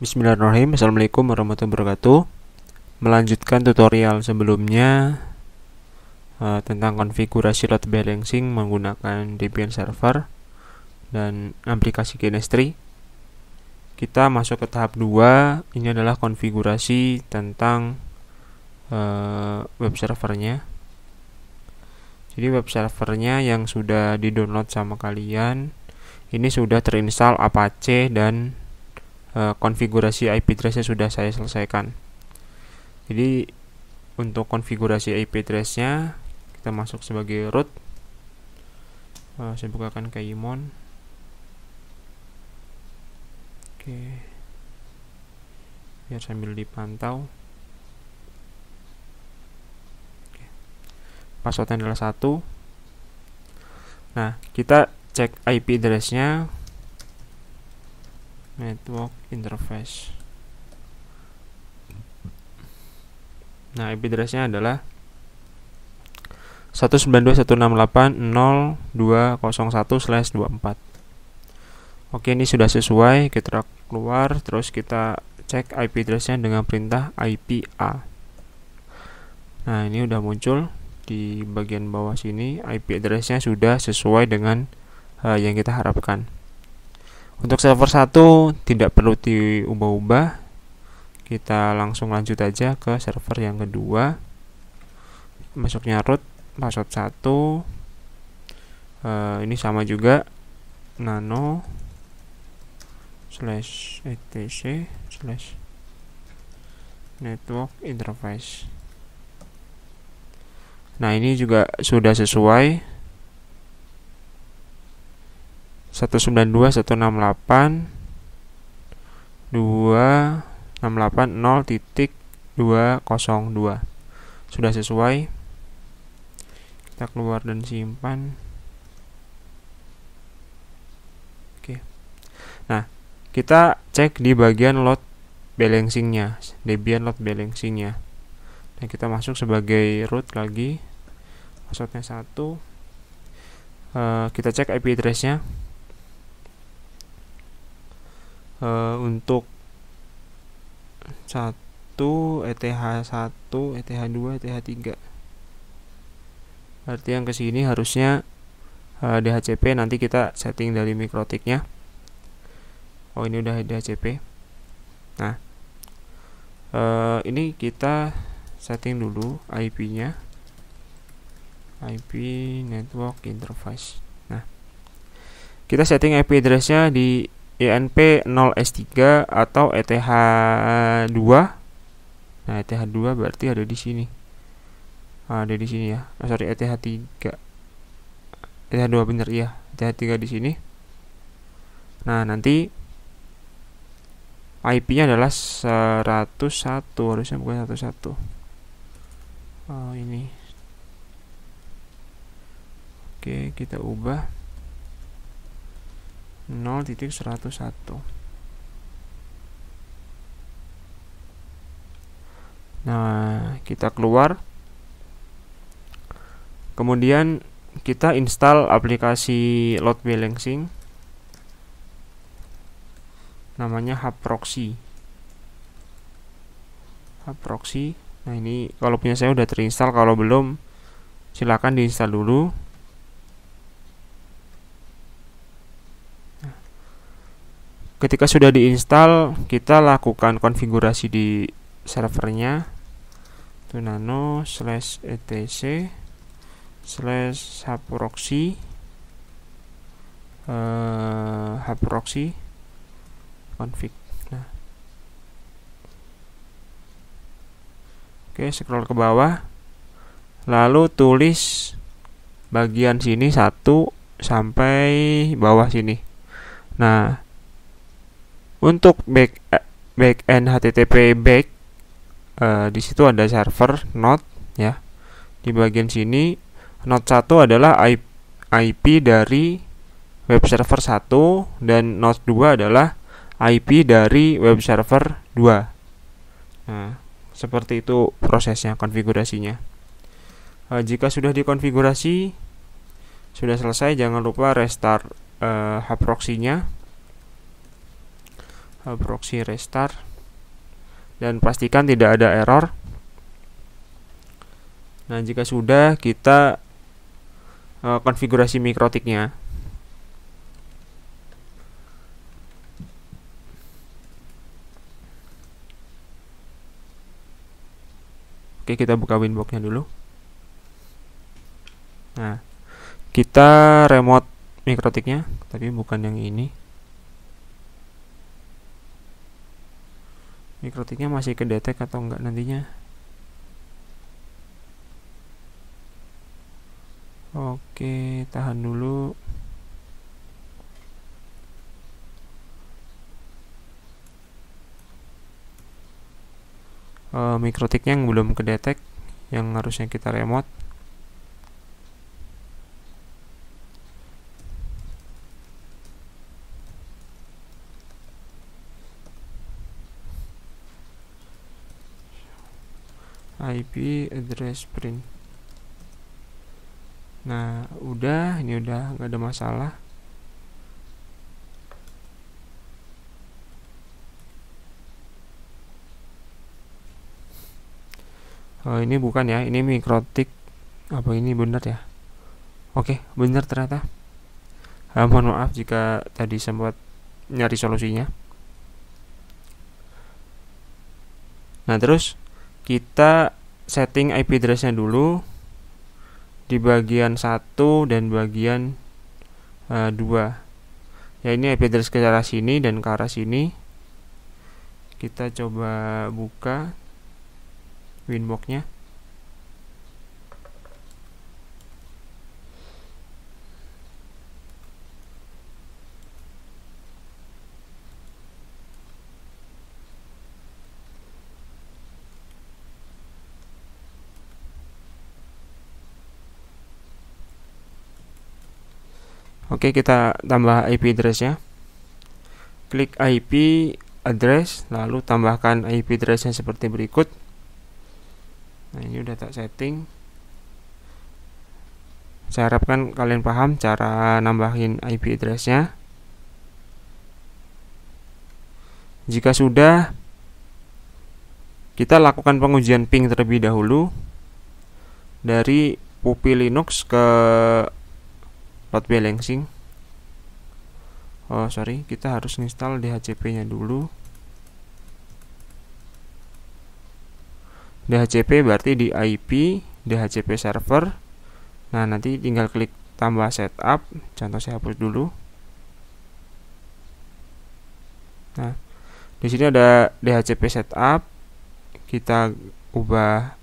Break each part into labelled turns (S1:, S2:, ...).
S1: Bismillahirrahmanirrahim. Assalamualaikum warahmatullahi wabarakatuh. Melanjutkan tutorial sebelumnya tentang konfigurasi load balancing menggunakan Debian Server dan aplikasi Genestry. Kita masuk ke tahap 2. Ini adalah konfigurasi tentang web servernya. Jadi web servernya yang sudah di-download sama kalian ini sudah terinstall Apache dan konfigurasi IP address-nya sudah saya selesaikan. Jadi untuk konfigurasi IP address-nya kita masuk sebagai root. Saya bukakan Kaimon. Oke. Biar sambil dipantau. Oke. Passwordnya adalah 1. Nah, kita cek IP address-nya. Network interface. Nah, IP address-nya adalah 192.168.0.201/24. Oke, ini sudah sesuai. Kita keluar, terus kita cek IP address-nya dengan perintah IPA. Nah, ini udah muncul di bagian bawah sini. IP address-nya sudah sesuai dengan yang kita harapkan. Untuk server 1 tidak perlu diubah-ubah. Kita langsung lanjut aja ke server yang kedua. Masuknya root, password 1. Ini sama juga, nano /etc/network interface. Nah, ini juga sudah sesuai. 192.168.268.0.202 sudah sesuai. Kita keluar dan simpan. Oke. Nah, kita cek di bagian load balancing-nya, Debian load balancing-nya. Nah, kita masuk sebagai root lagi. Passwordnya 1. Kita cek IP address-nya. Untuk 1 ETH1, ETH2, ETH3. Berarti yang kesini harusnya DHCP. Nanti kita setting dari mikrotiknya. Oh, ini udah DHCP. Nah, ini kita setting dulu IP-nya. IP network interface. Nah, kita setting IP address-nya di INP 0S3 atau ETH2. Nah, ETH2 berarti ada di sini. Ada di sini ya. Sorry, ETH3. ETH2 bener ya. ETH3 di sini. Nah, nanti IP-nya adalah 101, harusnya bukan 101. Ini. Oke, kita ubah 0.101. Nah, kita keluar. Kemudian kita install aplikasi load balancing. Namanya hubproxy. Hubproxy. Nah, ini kalau punya saya udah terinstall, kalau belum silakan diinstal dulu. Ketika sudah diinstal, kita lakukan konfigurasi di servernya. Itu nano /etc/hubproxy hubproxy config. Nah, oke, scroll ke bawah, lalu tulis bagian sini 1 sampai bawah sini. Nah, untuk backend HTTP back, di situ ada server node ya. Di bagian sini node 1 adalah IP dari web server 1 dan node 2 adalah IP dari web server 2. Nah, seperti itu prosesnya, konfigurasinya. Jika sudah dikonfigurasi, sudah selesai, jangan lupa restart hubproxy-nya. proxy restart, dan pastikan tidak ada error. Nah, jika sudah, kita konfigurasi mikrotiknya. Oke, kita buka Winbox-nya dulu. Nah, kita remote mikrotiknya, tapi bukan yang ini. Mikrotiknya masih kedetek atau enggak nantinya? Oke, tahan dulu. Mikrotiknya yang belum kedetek, yang harusnya kita remote. IP address print. Nah, ini udah nggak ada masalah. Ini bukan ya, ini mikrotik. Apa ini benar ya? Oke, benar ternyata. Mohon maaf jika tadi sempat nyari solusinya. Nah, terus kita setting IP address-nya dulu di bagian 1 dan bagian 2. Ya, ini IP address ke arah sini dan ke arah sini. Kita coba buka Winbox-nya. Oke, kita tambah IP address-nya. Klik IP address, lalu tambahkan IP address-nya seperti berikut. Nah, ini udah tak setting. Saya harapkan kalian paham cara nambahin IP address-nya. Jika sudah, kita lakukan pengujian ping terlebih dahulu dari Puppy Linux ke load balancing. Kita harus install DHCP-nya dulu. DHCP berarti di IP DHCP server. Nah, nanti tinggal klik tambah setup. Contoh saya hapus dulu. Nah, di sini ada DHCP setup. Kita ubah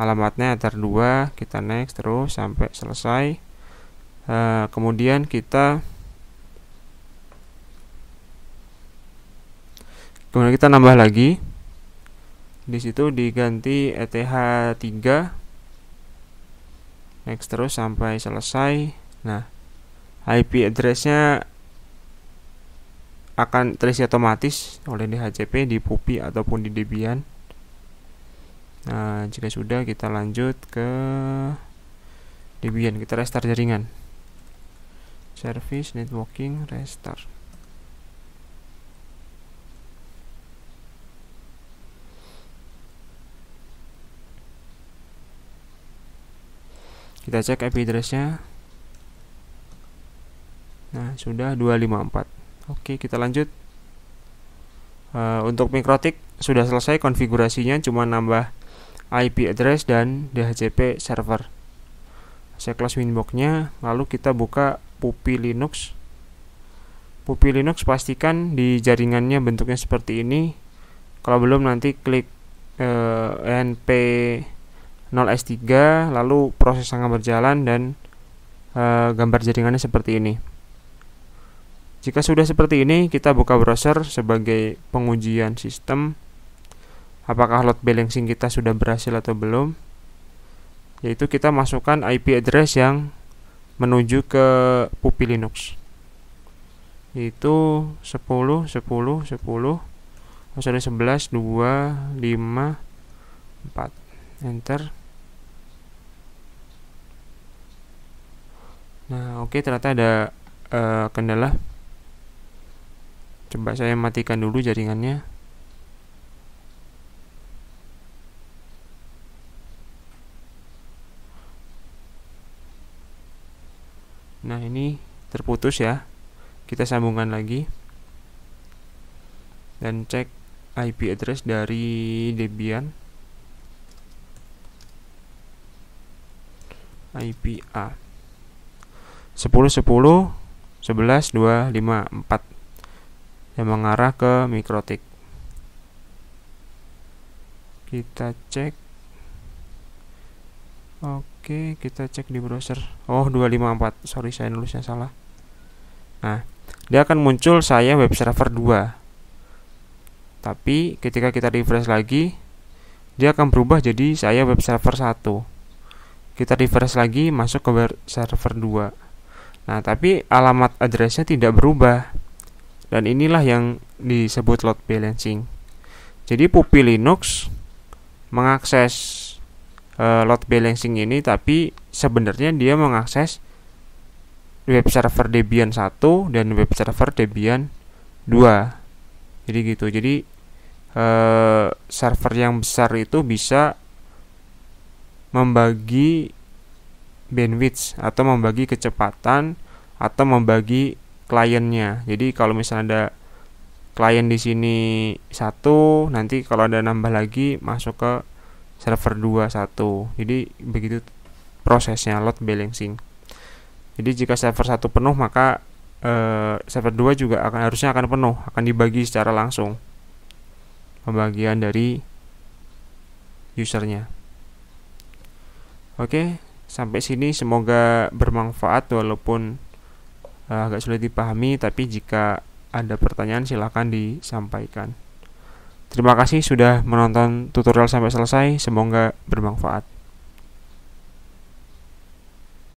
S1: alamatnya tar2, kita next terus sampai selesai. Kemudian kita nambah lagi. Di situ diganti ETH3, next terus sampai selesai. Nah, IP address-nya akan terisi otomatis oleh DHCP di Puppy ataupun di Debian. Nah, jika sudah, kita lanjut ke Debian. Kita restart jaringan. Service networking restart. Kita cek IP address-nya. Nah, sudah 254. Oke, kita lanjut. Untuk mikrotik sudah selesai konfigurasinya, cuma nambah IP address dan DHCP server. Saya close Winbox-nya, lalu kita buka Puppy Linux. Puppy Linux pastikan di jaringannya bentuknya seperti ini. Kalau belum, nanti klik np 0s3, lalu proses akan berjalan dan gambar jaringannya seperti ini. Jika sudah seperti ini, kita buka browser sebagai pengujian sistem apakah load balancing kita sudah berhasil atau belum. Yaitu kita masukkan IP address yang menuju ke Puppy Linux, yaitu 10 10 10 11 2 5 4. Enter. Nah, oke, ternyata ada kendala. Coba saya matikan dulu jaringannya. Nah, ini terputus ya. Kita sambungkan lagi dan cek IP address dari Debian. IP A 10.10.11.254 yang mengarah ke MikroTik. Kita cek. Oke, kita cek di browser. Oh, 254. Sorry, saya nulisnya salah. Nah, dia akan muncul saya web server 2. Tapi ketika kita refresh lagi, dia akan berubah jadi saya web server 1. Kita refresh lagi, masuk ke web server 2. Nah, tapi alamat addressnya tidak berubah. Dan inilah yang disebut load balancing. Jadi Puppy Linux mengakses load balancing ini, tapi sebenarnya dia mengakses web server Debian 1 dan web server Debian 2. Jadi gitu. Jadi server yang besar itu bisa membagi bandwidth atau membagi kecepatan atau membagi kliennya. Jadi kalau misalnya ada klien di sini 1, nanti kalau ada nambah lagi masuk ke server 2 1. Jadi begitu prosesnya load balancing. Jadi jika server 1 penuh, maka server 2 juga harusnya akan penuh, akan dibagi secara langsung pembagian dari usernya. Oke, sampai sini semoga bermanfaat walaupun agak sulit dipahami, tapi jika ada pertanyaan silahkan disampaikan. Terima kasih sudah menonton tutorial sampai selesai, semoga bermanfaat.